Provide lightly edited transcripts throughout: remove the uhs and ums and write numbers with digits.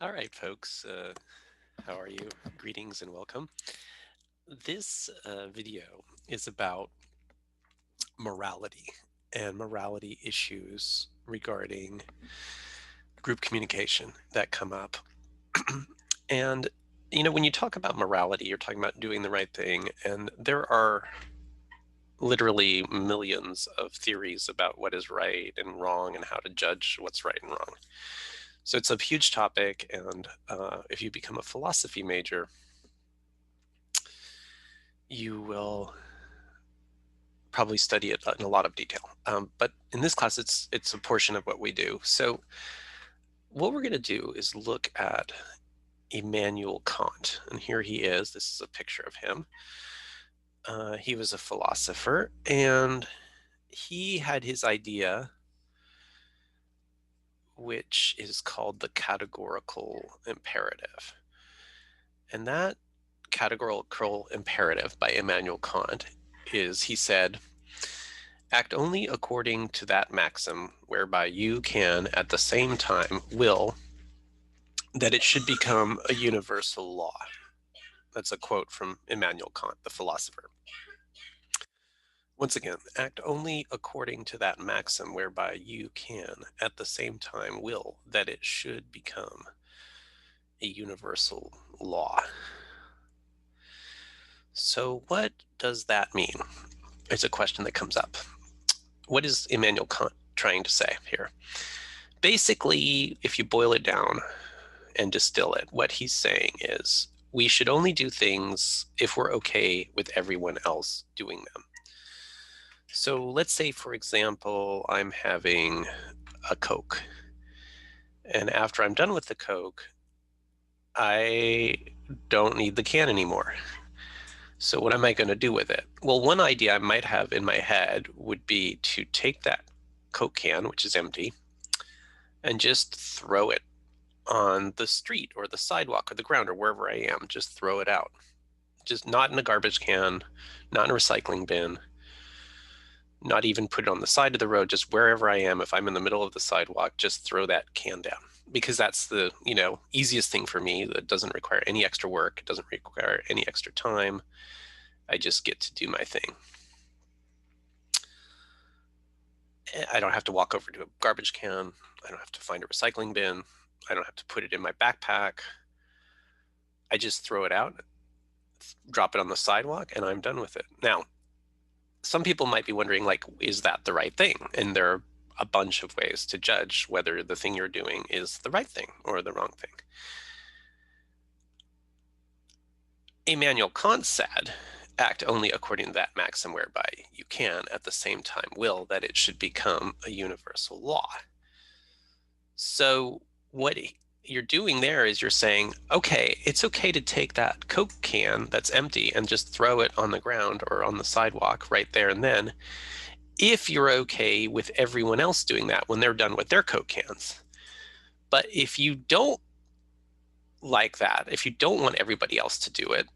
All right, folks, how are you? Greetings and welcome. This video is about morality and morality issues regarding group communication that come up. And, when you talk about morality, you're talking about doing the right thing. And there are literally millions of theories about what is right and wrong and how to judge what's right and wrong. So it's a huge topic. And if you become a philosophy major, you will probably study it in a lot of detail. But in this class, it's a portion of what we do. So what we're going to do is look at Immanuel Kant. And here he is. This is a picture of him. He was a philosopher, and he had his idea, which is called the categorical imperative. And that categorical imperative by Immanuel Kant is, he said, act only according to that maxim whereby you can at the same time will that it should become a universal law. That's a quote from Immanuel Kant, the philosopher. Once again, act only according to that maxim whereby you can at the same time will that it should become a universal law. So what does that mean? It's a question that comes up. What is Immanuel Kant trying to say here? Basically, if you boil it down and distill it, what he's saying is we should only do things if we're okay with everyone else doing them. So let's say, for example, I'm having a Coke. And after I'm done with the Coke, I don't need the can anymore. So what am I going to do with it? Well, one idea I might have in my head would be to take that Coke can, which is empty, and just throw it on the street or the sidewalk or the ground or wherever I am. Just throw it out. Just not in a garbage can, not in a recycling bin, not even put it on the side of the road, just wherever I am. If I'm in the middle of the sidewalk, just throw that can down, because that's the easiest thing for me. That doesn't require any extra work. It doesn't require any extra time. I just get to do my thing. I don't have to walk over to a garbage can. I don't have to find a recycling bin. I don't have to put it in my backpack. I just throw it out, drop it on the sidewalk, and I'm done with it. Now, some people might be wondering, like, is that the right thing? And there are a bunch of ways to judge whether the thing you're doing is the right thing or the wrong thing. Immanuel Kant said, act only according to that maxim whereby you can at the same time will that it should become a universal law. So what you're doing there is you're saying, okay, it's okay to take that Coke can that's empty and just throw it on the ground or on the sidewalk right there and then, if you're okay with everyone else doing that when they're done with their Coke cans. But if you don't like that, if you don't want everybody else to do it,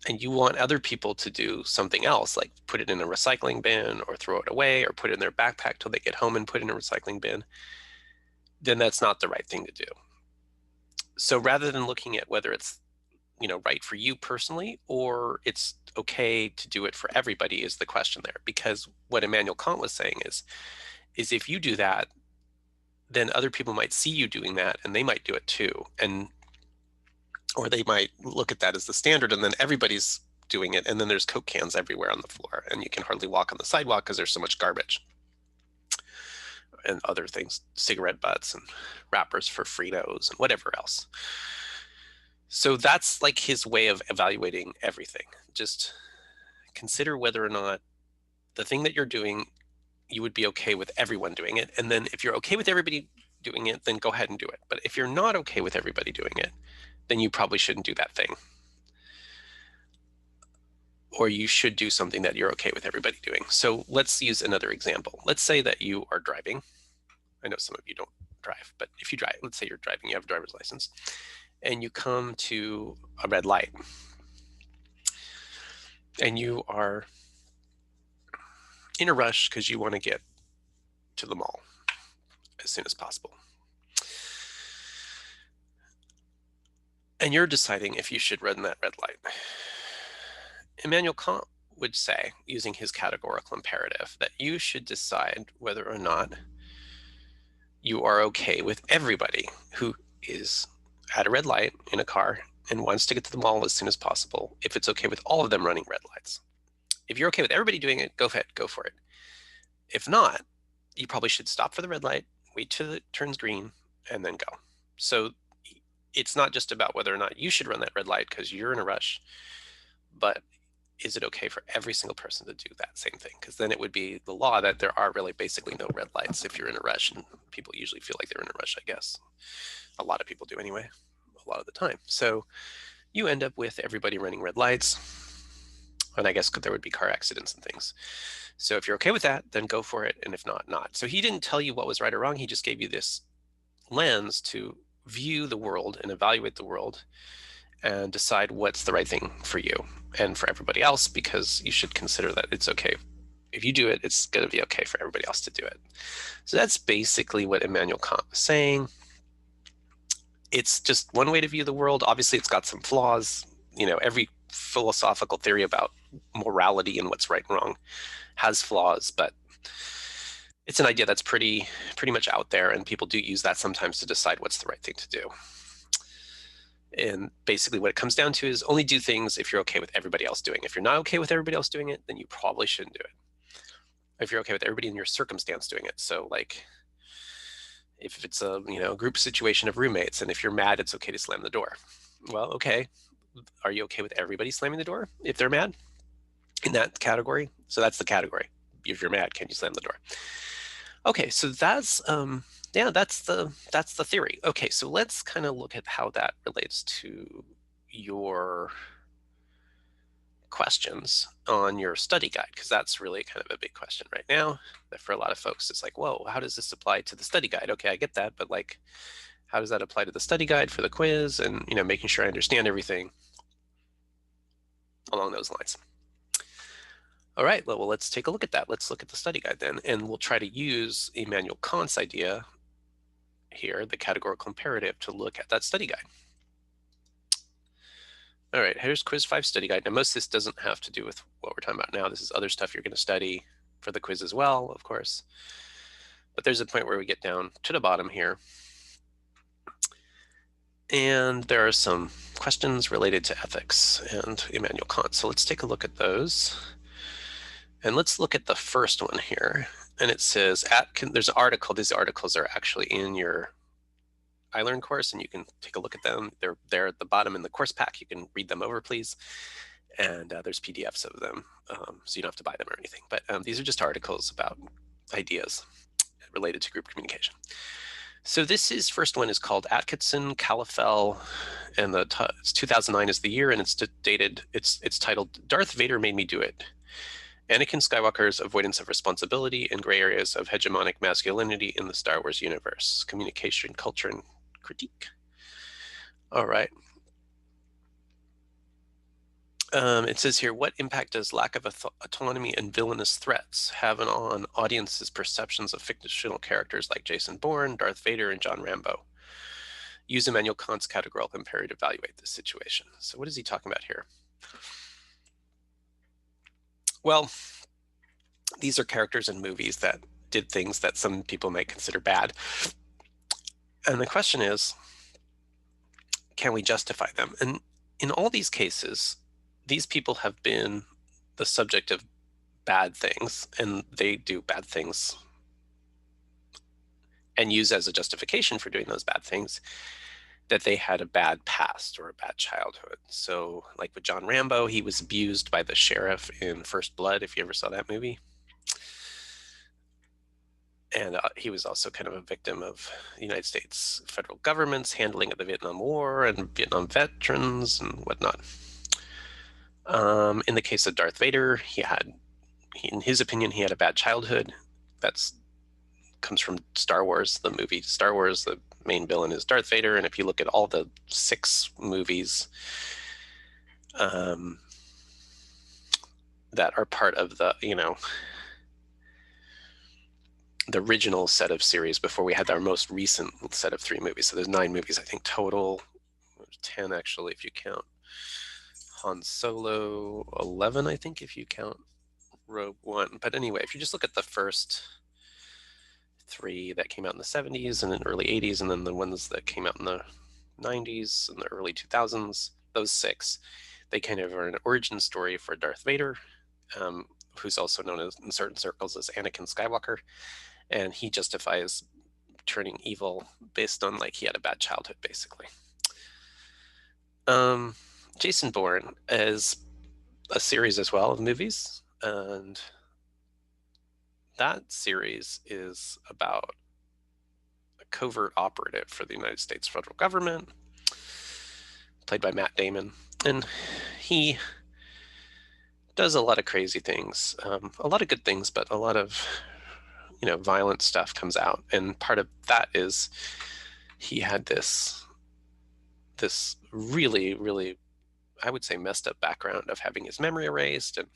and you want other people to do something else, like put it in a recycling bin or throw it away or put it in their backpack till they get home and put it in a recycling bin, then that's not the right thing to do. So rather than looking at whether it's right for you personally or it's okay to do it for everybody is the question there. Because what Immanuel Kant was saying is if you do that, then other people might see you doing that and they might do it too. Or they might look at that as the standard and then everybody's doing it. And then there's Coke cans everywhere on the floor and you can hardly walk on the sidewalk because there's so much garbage and other things, cigarette butts and wrappers for Fritos and whatever else. So that's like his way of evaluating everything. Just consider whether or not the thing that you're doing, you would be okay with everyone doing it. And then if you're okay with everybody doing it, then go ahead and do it. But if you're not okay with everybody doing it, then you probably shouldn't do that thing. Or you should do something that you're okay with everybody doing. So let's use another example. Let's say that you are driving. I know some of you don't drive, but if you drive, let's say you're driving, you have a driver's license, and you come to a red light, and you are in a rush because you want to get to the mall as soon as possible. and you're deciding if you should run that red light. Immanuel Kant would say, using his categorical imperative, that you should decide whether or not you are okay with everybody who is at a red light in a car and wants to get to the mall as soon as possible, if it's okay with all of them running red lights. If you're okay with everybody doing it, go for it. If not, you probably should stop for the red light, wait till it turns green, and then go. So it's not just about whether or not you should run that red light because you're in a rush, but is it okay for every single person to do that same thing? Because then it would be the law that there are really basically no red lights if you're in a rush, and people usually feel like they're in a rush, I guess. A lot of people do anyway, a lot of the time. So you end up with everybody running red lights, and I guess there would be car accidents and things. So if you're okay with that, then go for it, and if not, not. So he didn't tell you what was right or wrong. He just gave you this lens to view the world and evaluate the world and decide what's the right thing for you and for everybody else, because you should consider that it's okay. If you do it, it's going to be okay for everybody else to do it. So that's basically what Immanuel Kant was saying. It's just one way to view the world. Obviously, it's got some flaws. Every philosophical theory about morality and what's right and wrong has flaws, but it's an idea that's pretty much out there, and people do use that sometimes to decide what's the right thing to do. And basically what it comes down to is only do things if you're okay with everybody else doing it. If you're not okay with everybody else doing it, then you probably shouldn't do it. If you're okay with everybody in your circumstance doing it, so like if it's a group situation of roommates, and if you're mad, it's okay to slam the door. Well, okay, are you okay with everybody slamming the door if they're mad in that category? So that's the category. If you're mad, can you slam the door? Okay, so that's that's the theory. Okay, so let's kind of look at how that relates to your questions on your study guide, because that's really kind of a big question right now. That for a lot of folks, it's like, whoa, how does this apply to the study guide? Okay, I get that, but like, how does that apply to the study guide for the quiz, and making sure I understand everything along those lines. All right, well, let's take a look at that. Let's look at the study guide then, and we'll try to use Immanuel Kant's idea here, the categorical imperative, to look at that study guide. All right, here's quiz 5 study guide. Now, most of this doesn't have to do with what we're talking about now. This is other stuff you're going to study for the quiz as well, of course. But there's a point where we get down to the bottom here. And there are some questions related to ethics and Immanuel Kant. So let's take a look at those. And let's look at the first one here. And it says, there's an article. These articles are actually in your iLearn course, and you can take a look at them. They're there at the bottom in the course pack. You can read them over, please. And there's PDFs of them, so you don't have to buy them or anything. But these are just articles about ideas related to group communication. So first one is called Atkinson, Calafell, and it's 2009 is the year, and it's dated. It's titled "Darth Vader Made Me Do It: Anakin Skywalker's Avoidance of Responsibility and Gray Areas of Hegemonic Masculinity in the Star Wars Universe: Communication, Culture, and Critique." All right. It says here, what impact does lack of autonomy and villainous threats have on audiences' perceptions of fictional characters like Jason Bourne, Darth Vader, and John Rambo? Use Immanuel Kant's categorical imperative to evaluate this situation. So what is he talking about here? Well, these are characters in movies that did things that some people might consider bad. And the question is, can we justify them? And in all these cases, these people have been the subject of bad things, and they do bad things and use as a justification for doing those bad things that they had a bad past or a bad childhood. So like with John Rambo, he was abused by the sheriff in First Blood, if you ever saw that movie. And he was also kind of a victim of the United States federal government's handling of the Vietnam War and Vietnam veterans and whatnot. In the case of Darth Vader, in his opinion, he had a bad childhood. That comes from Star Wars, the movie Star Wars. The main villain is Darth Vader, and if you look at all the 6 movies that are part of the the original set of series before we had our most recent set of 3 movies. So there's 9 movies, I think, total. 10 actually if you count Han Solo, 11 I think if you count Rogue One. But anyway, if you just look at the first 3 that came out in the 70s and then early 80s, and then the ones that came out in the 90s and the early 2000s, those 6, they kind of are an origin story for Darth Vader, who's also known as, in certain circles, as Anakin Skywalker, and he justifies turning evil based on like he had a bad childhood, basically. Jason Bourne is a series as well of movies, and that series is about a covert operative for the United States federal government, played by Matt Damon, and he does a lot of crazy things, a lot of good things, but a lot of violent stuff comes out, and part of that is he had this really, really, I would say, messed up background of having his memory erased and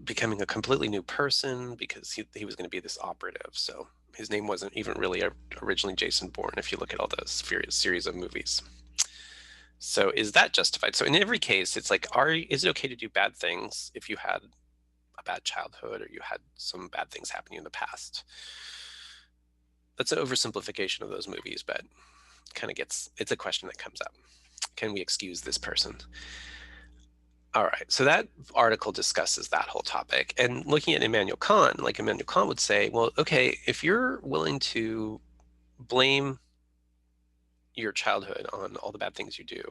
becoming a completely new person because he was going to be this operative. So his name wasn't even really originally Jason Bourne if you look at all those series of movies. So is that justified? So in every case, it's like, is it okay to do bad things if you had a bad childhood or you had some bad things happen to you in the past? That's an oversimplification of those movies, but it's a question that comes up. Can we excuse this person? All right, so that article discusses that whole topic. And looking at Immanuel Kant, like Immanuel Kant would say, well, okay, if you're willing to blame your childhood on all the bad things you do,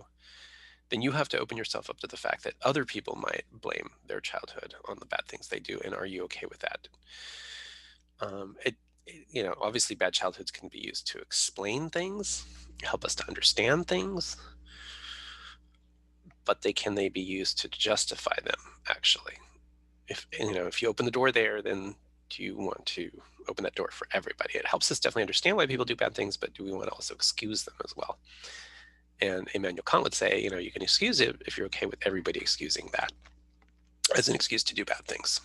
then you have to open yourself up to the fact that other people might blame their childhood on the bad things they do. And are you okay with that? Obviously bad childhoods can be used to explain things, help us to understand things, but can they be used to justify them, actually? If you open the door there, then do you want to open that door for everybody? It helps us definitely understand why people do bad things, but do we want to also excuse them as well? And Immanuel Kant would say, you can excuse it if you're okay with everybody excusing that as an excuse to do bad things.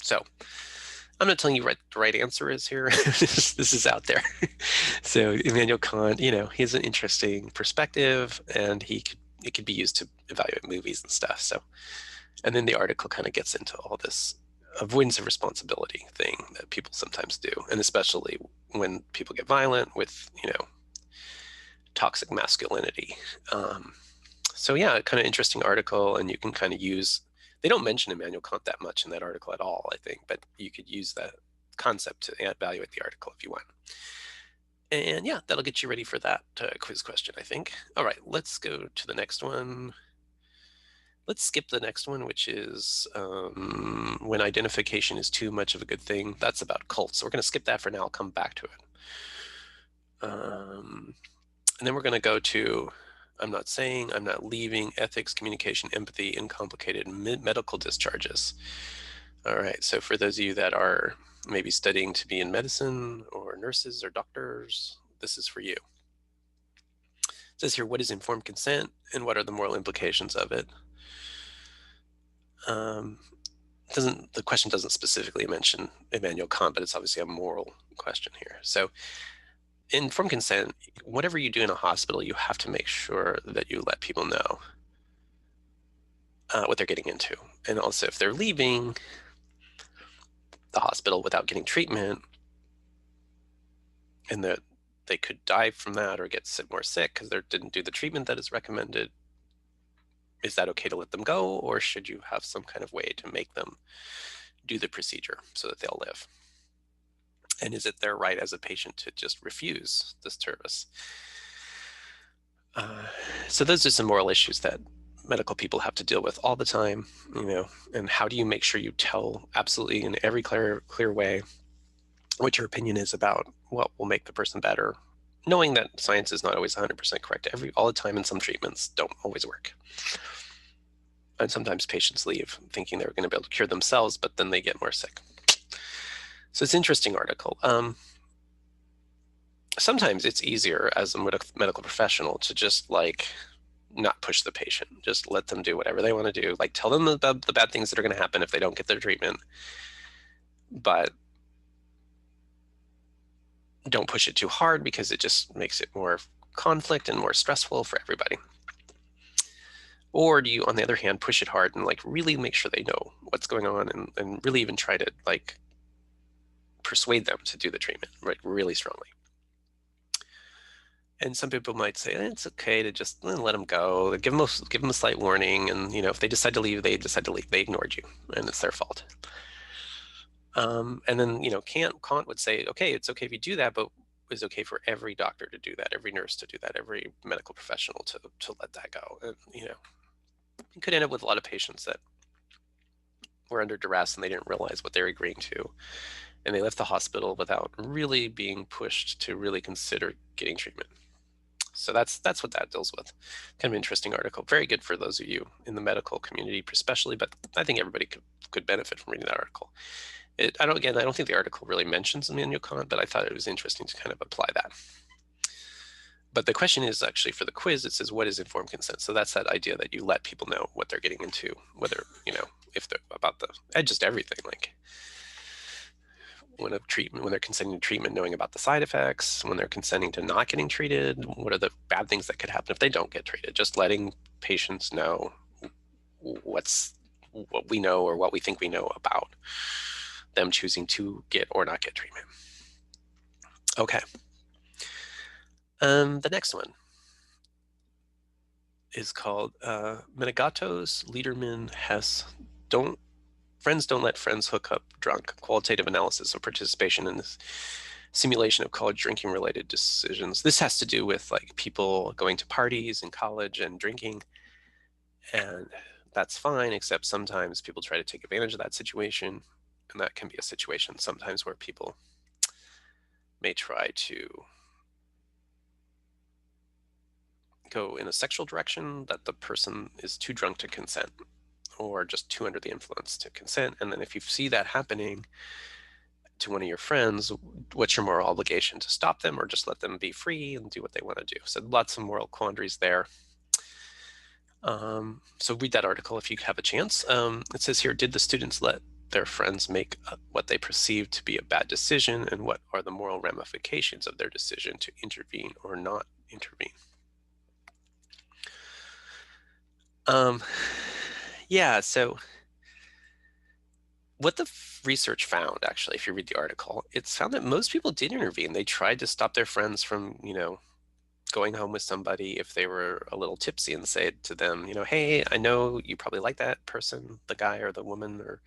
So I'm not telling you what the right answer is here. This is out there. So Immanuel Kant, he has an interesting perspective, and it could be used to evaluate movies and stuff. So, and then the article kind of gets into all this avoidance of responsibility thing that people sometimes do, and especially when people get violent with, toxic masculinity. So yeah, kind of interesting article, and you can kind of use. They don't mention Immanuel Kant that much in that article at all, I think, but you could use that concept to evaluate the article if you want. And yeah, that'll get you ready for that quiz question, I think. All right, let's go to the next one. Let's skip the next one, which is when identification is too much of a good thing. That's about cults. So we're going to skip that for now. I'll come back to it. And then we're going to go to I'm not saying, I'm not leaving, ethics, communication, empathy, and complicated medical discharges. All right, so for those of you that are maybe studying to be in medicine or nurses or doctors, this is for you. It says here, what is informed consent and what are the moral implications of it? The question doesn't specifically mention Immanuel Kant, but it's obviously a moral question here. So informed consent, whatever you do in a hospital, you have to make sure that you let people know what they're getting into. And also if they're leaving the hospital without getting treatment and that they could die from that or get more sick because they didn't do the treatment that is recommended, is that okay to let them go, or should you have some kind of way to make them do the procedure so that they'll live? And is it their right as a patient to just refuse the service? So those are some moral issues that medical people have to deal with all the time, and how do you make sure you tell absolutely in every clear way what your opinion is about what will make the person better, knowing that science is not always 100% correct all the time, and some treatments don't always work. And sometimes patients leave thinking they're going to be able to cure themselves, but then they get more sick. So it's an interesting article. Sometimes it's easier as a medical professional to just not push the patient, just let them do whatever they want to do. Tell them the bad things that are going to happen if they don't get their treatment. But don't push it too hard because it just makes it more conflict and more stressful for everybody? Or do you, on the other hand, push it hard and like really make sure they know what's going on, and really even try to like persuade them to do the treatment, right, really strongly? And some people might say it's okay to just let them go, give them a slight warning, and if they decide to leave, they decide to leave. They ignored you, and it's their fault. And then Kant would say, okay, it's okay if you do that, but it's okay for every doctor to do that, every nurse to do that, every medical professional to let that go. And you could end up with a lot of patients that were under duress and they didn't realize what they were agreeing to, and they left the hospital without really being pushed to really consider getting treatment. So that's what that deals with. Kind of interesting article. Very good for those of you in the medical community, especially. But I think everybody could benefit from reading that article. I don't think the article really mentions Immanuel Kant, but I thought it was interesting to kind of apply that. But the question is actually for the quiz. It says, what is informed consent? So that's that idea that you let people know what they're getting into, whether if they're about just everything, like when they're consenting to treatment, knowing about the side effects, when they're consenting to not getting treated, what are the bad things that could happen if they don't get treated? Just letting patients know what we know or what we think we know about them choosing to get or not get treatment. Okay. The next one is called Menegato's, Liederman, Hess. Friends don't let friends hook up drunk. Qualitative analysis of participation in this simulation of college drinking related decisions. This has to do with like people going to parties in college and drinking, and that's fine, except sometimes people try to take advantage of that situation, and that can be a situation sometimes where people may try to go in a sexual direction that the person is too drunk to consent, or just too under the influence to consent. And then if you see that happening to one of your friends, what's your moral obligation? To stop them or just let them be free and do what they want to do? So lots of moral quandaries there. So read that article if you have a chance. It says here, did the students let their friends make what they perceived to be a bad decision, and what are the moral ramifications of their decision to intervene or not intervene? Yeah, so what the research found, actually, if you read the article, it's found that most people did intervene. They tried to stop their friends from, going home with somebody if they were a little tipsy, and say to them, hey, I know you probably like that person, the guy or the woman, or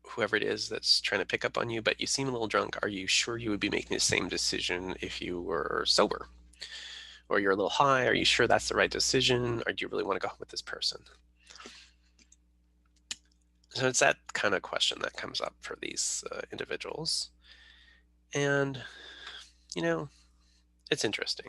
whoever it is that's trying to pick up on you, but you seem a little drunk. Are you sure you would be making the same decision if you were sober? Or you're a little high. Are you sure that's the right decision? Or do you really want to go home with this person? So it's that kind of question that comes up for these individuals. And, it's interesting.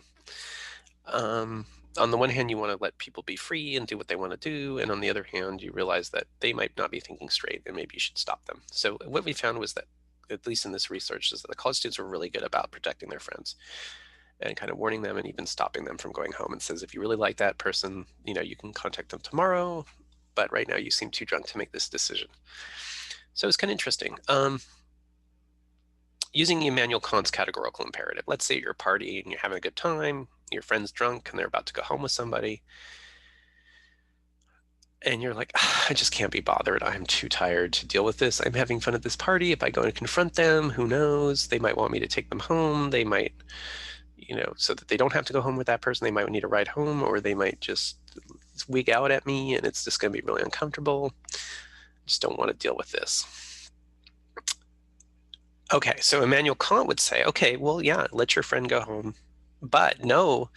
On the one hand, you want to let people be free and do what they want to do. And on the other hand, you realize that they might not be thinking straight and maybe you should stop them. So what we found was that, at least in this research, is that the college students were really good about protecting their friends and kind of warning them and even stopping them from going home, and says, if you really like that person, you can contact them tomorrow, but right now you seem too drunk to make this decision. So it's kind of interesting. Using Immanuel Kant's categorical imperative, let's say you're a party and you're having a good time, your friend's drunk and they're about to go home with somebody, and you're like, I just can't be bothered. I'm too tired to deal with this. I'm having fun at this party. If I go and confront them, who knows? They might want me to take them home. They might, so that they don't have to go home with that person, they might need a ride home, or they might just wig out at me and it's just going to be really uncomfortable. Just don't want to deal with this. Okay, so Immanuel Kant would say, okay, well, yeah, let your friend go home, but know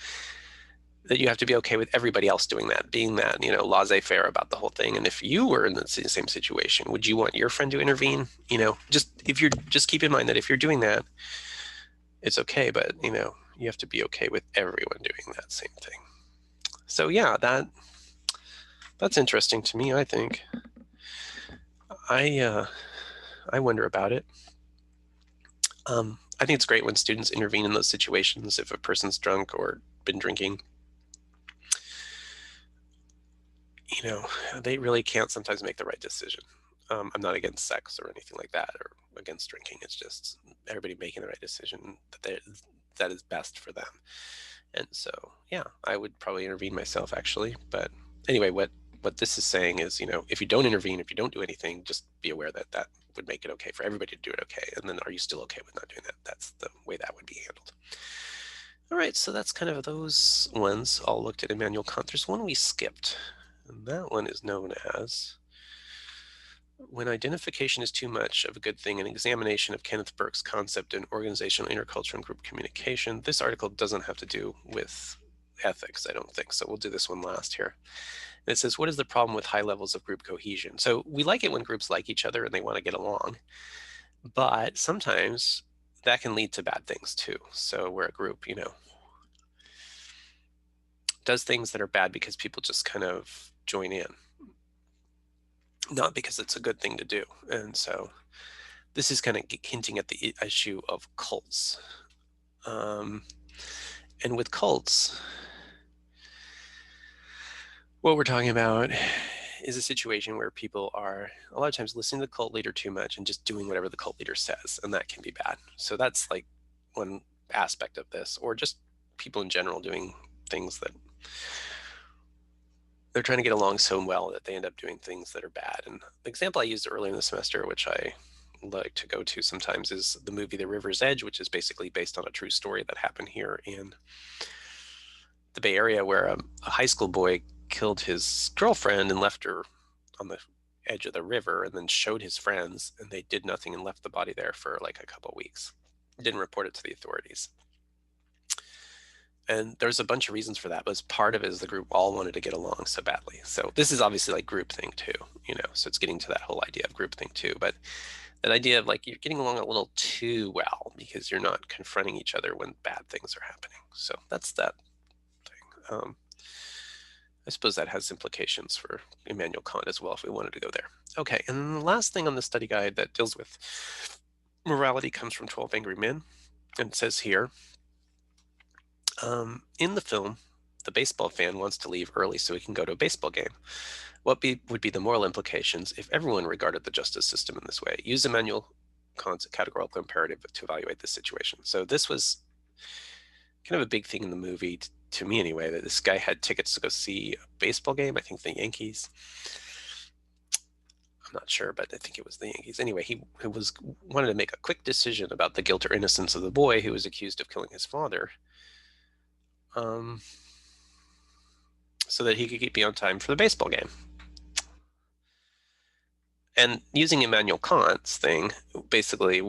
that you have to be okay with everybody else doing that, being that, laissez-faire about the whole thing. And if you were in the same situation, would you want your friend to intervene? Just keep in mind that if you're doing that, it's okay, but, you have to be okay with everyone doing that same thing. So yeah, that's interesting to me, I think. I wonder about it. I think it's great when students intervene in those situations if a person's drunk or been drinking. They really can't sometimes make the right decision. I'm not against sex or anything like that, or against drinking. It's just everybody making the right decision that is best for them. And so, yeah, I would probably intervene myself, actually. But anyway, what this is saying is, if you don't intervene, if you don't do anything, just be aware that that would make it okay for everybody to do it okay. And then are you still okay with not doing that? That's the way that would be handled. All right, so that's kind of those ones all looked at Immanuel Kant. There's one we skipped, and that one is known as when identification is too much of a good thing, an examination of Kenneth Burke's concept in organizational, intercultural, and group communication. This article doesn't have to do with ethics, I don't think, so we'll do this one last here. And it says, what is the problem with high levels of group cohesion? So we like it when groups like each other and they want to get along, but sometimes that can lead to bad things too. So where a group, does things that are bad because people just kind of join in, not because it's a good thing to do. And so this is kind of hinting at the issue of cults. And with cults, what we're talking about is a situation where people are a lot of times listening to the cult leader too much and just doing whatever the cult leader says, and that can be bad. So that's like one aspect of this, or just people in general doing things that they're trying to get along so well that they end up doing things that are bad. And the example I used earlier in the semester, which I like to go to sometimes, is the movie The River's Edge, which is basically based on a true story that happened here in the Bay Area, where a high school boy killed his girlfriend and left her on the edge of the river, and then showed his friends, and they did nothing and left the body there for like a couple of weeks. Didn't report it to the authorities. And there's a bunch of reasons for that, but as part of it is the group all wanted to get along so badly. So this is obviously like group thing too, so it's getting to that whole idea of group thing too. But that idea of like you're getting along a little too well because you're not confronting each other when bad things are happening. So that's that thing. I suppose that has implications for Immanuel Kant as well if we wanted to go there. Okay, and then the last thing on the study guide that deals with morality comes from 12 Angry Men. And it says here, in the film, the baseball fan wants to leave early so he can go to a baseball game. What would be the moral implications if everyone regarded the justice system in this way? Use Immanuel Kant's categorical imperative to evaluate this situation. So this was kind of a big thing in the movie, to me anyway, that this guy had tickets to go see a baseball game, I think the Yankees. I'm not sure, but I think it was the Yankees. Anyway, he wanted to make a quick decision about the guilt or innocence of the boy who was accused of killing his father, so that he could be on time for the baseball game. And using Immanuel Kant's thing, basically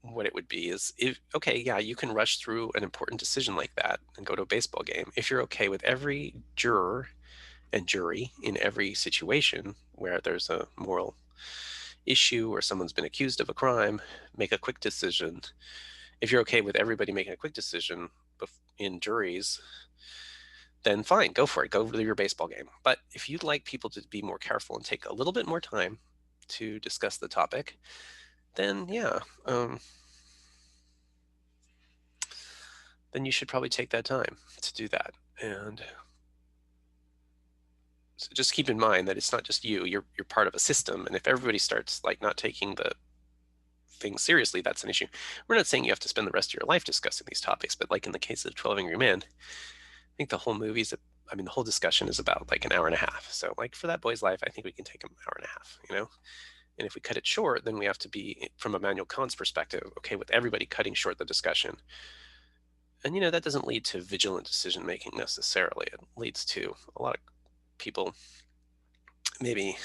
what it would be is, okay, yeah, you can rush through an important decision like that and go to a baseball game if you're okay with every juror and jury in every situation where there's a moral issue or someone's been accused of a crime, make a quick decision. If you're okay with everybody making a quick decision in juries, then fine, go for it. Go to your baseball game. But if you'd like people to be more careful and take a little bit more time to discuss the topic, then yeah, then you should probably take that time to do that. And so just keep in mind that it's not just you're part of a system. And if everybody starts like not taking the thing seriously, that's an issue. We're not saying you have to spend the rest of your life discussing these topics, but like in the case of 12 Angry Men, I think the whole the whole discussion is about like an hour and a half. So like for that boy's life, I think we can take an hour and a half, And if we cut it short, then we have to be, from Immanuel Kant's perspective, okay with everybody cutting short the discussion. And, that doesn't lead to vigilant decision making necessarily. It leads to a lot of people maybe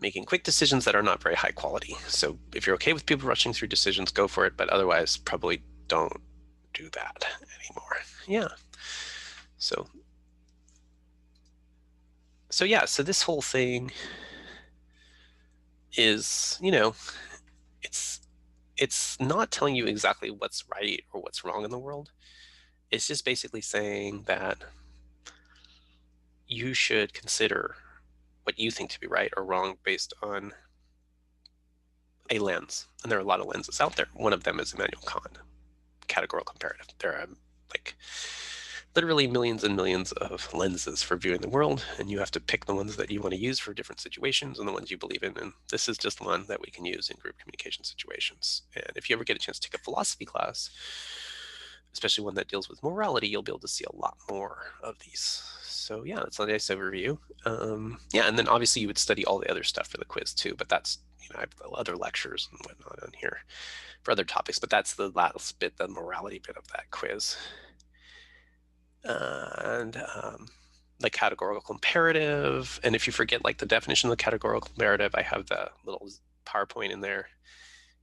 making quick decisions that are not very high quality. So if you're okay with people rushing through decisions, go for it. But otherwise, probably don't do that anymore. Yeah. So yeah, so this whole thing is, it's not telling you exactly what's right or what's wrong in the world. It's just basically saying that you should consider what you think to be right or wrong based on a lens. And there are a lot of lenses out there. One of them is Immanuel Kant, categorical imperative. There are like literally millions and millions of lenses for viewing the world, and you have to pick the ones that you want to use for different situations and the ones you believe in. And this is just one that we can use in group communication situations. And if you ever get a chance to take a philosophy class, especially one that deals with morality, you'll be able to see a lot more of these. So yeah, that's a nice overview. Yeah, and then obviously you would study all the other stuff for the quiz too, but that's, I have other lectures and whatnot on here for other topics, but that's the last bit, the morality bit of that quiz. And the categorical imperative. And if you forget like the definition of the categorical imperative, I have the little PowerPoint in there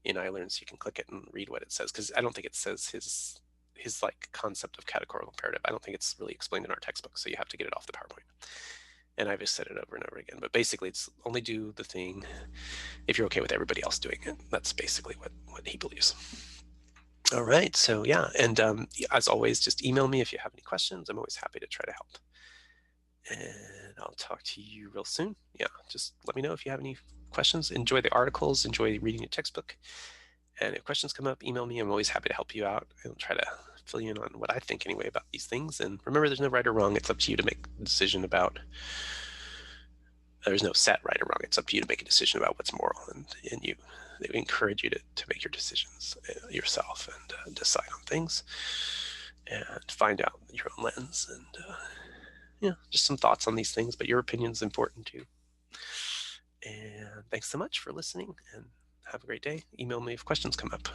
in iLearn, so you can click it and read what it says, because I don't think it says his like concept of categorical imperative. I don't think it's really explained in our textbook, so you have to get it off the PowerPoint. And I've just said it over and over again, but basically it's only do the thing if you're okay with everybody else doing it. That's basically what he believes. All right, so yeah, and as always, just email me if you have any questions. I'm always happy to try to help. And I'll talk to you real soon. Yeah, just let me know if you have any questions. Enjoy the articles, enjoy reading your textbook. And if questions come up, email me. I'm always happy to help you out. I'll try to fill you in on what I think anyway about these things. And remember, there's no right or wrong. It's up to you to make a decision about, there's no set right or wrong. It's up to you to make a decision about what's moral. And they encourage you to make your decisions yourself and decide on things and find out your own lens. And yeah, just some thoughts on these things, but your opinion is important too. And thanks so much for listening, and have a great day. Email me if questions come up.